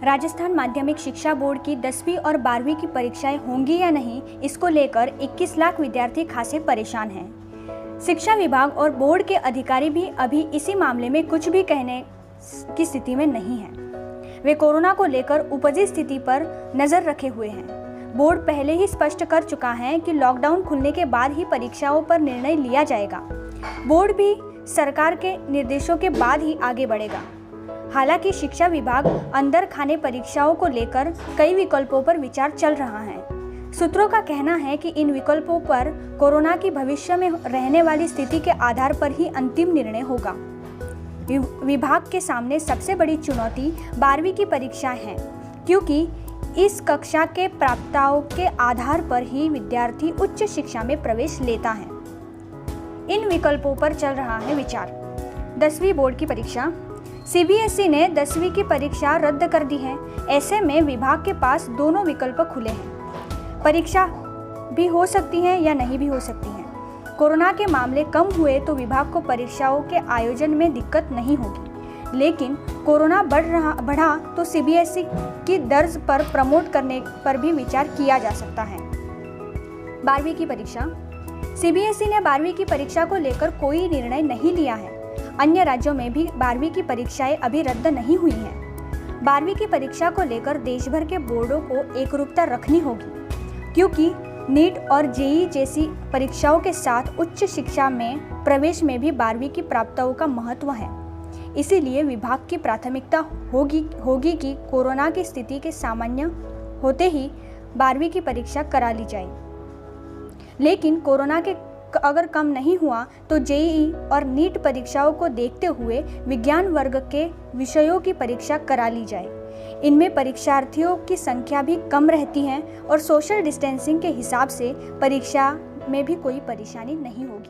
राजस्थान माध्यमिक शिक्षा बोर्ड की 10वीं और 12वीं की परीक्षाएं होंगी या नहीं, इसको लेकर 21 लाख विद्यार्थी खासे परेशान हैं। शिक्षा विभाग और बोर्ड के अधिकारी भी अभी इसी मामले में कुछ भी कहने की स्थिति में नहीं हैं। वे कोरोना को लेकर उपजी स्थिति पर नजर रखे हुए हैं। बोर्ड पहले ही स्पष्ट कर चुका है कि लॉकडाउन खुलने के बाद ही परीक्षाओं पर निर्णय लिया जाएगा। बोर्ड भी सरकार के निर्देशों के बाद ही आगे बढ़ेगा। हालांकि शिक्षा विभाग अंदर खाने परीक्षाओं को लेकर कई विकल्पों पर विचार चल रहा है। सूत्रों का कहना है कि इन विकल्पों पर कोरोना की भविष्य में रहने वाली स्थिति के आधार पर ही अंतिम निर्णय होगा। विभाग के सामने सबसे बड़ी चुनौती 12वीं की परीक्षा है, क्योंकि इस कक्षा के प्राप्ताओं के आधार पर ही विद्यार्थी उच्च शिक्षा में प्रवेश लेता है। इन विकल्पों पर चल रहा है विचार। 10वीं बोर्ड की परीक्षा। सीबीएसई ने 10वीं की परीक्षा रद्द कर दी है। ऐसे में विभाग के पास दोनों विकल्प खुले हैं। परीक्षा भी हो सकती है या नहीं भी हो सकती है। कोरोना के मामले कम हुए तो विभाग को परीक्षाओं के आयोजन में दिक्कत नहीं होगी, लेकिन कोरोना बढ़ा तो सीबीएसई की दर्ज पर प्रमोट करने पर भी विचार किया जा सकता है। 12वीं की परीक्षा। सीबीएसई ने 12वीं की परीक्षा को लेकर कोई निर्णय नहीं लिया है। अन्य राज्यों में भी 12वीं की परीक्षाएं अभी रद्द नहीं हुई हैं। 12वीं की परीक्षा को लेकर देश भर के बोर्डों को एकरूपता रखनी होगी, क्योंकि नीट और जेईई जैसी परीक्षाओं के साथ उच्च शिक्षा में प्रवेश में भी 12वीं की प्राप्ताओं का महत्व है। इसीलिए विभाग की प्राथमिकता होगी कि कोरोना की स्थिति के सामान्य होते ही 12वीं की परीक्षा करा ली जाए। लेकिन कोरोना के अगर कम नहीं हुआ तो जेईई और नीट परीक्षाओं को देखते हुए विज्ञान वर्ग के विषयों की परीक्षा करा ली जाए। इनमें परीक्षार्थियों की संख्या भी कम रहती है और सोशल डिस्टेंसिंग के हिसाब से परीक्षा में भी कोई परेशानी नहीं होगी।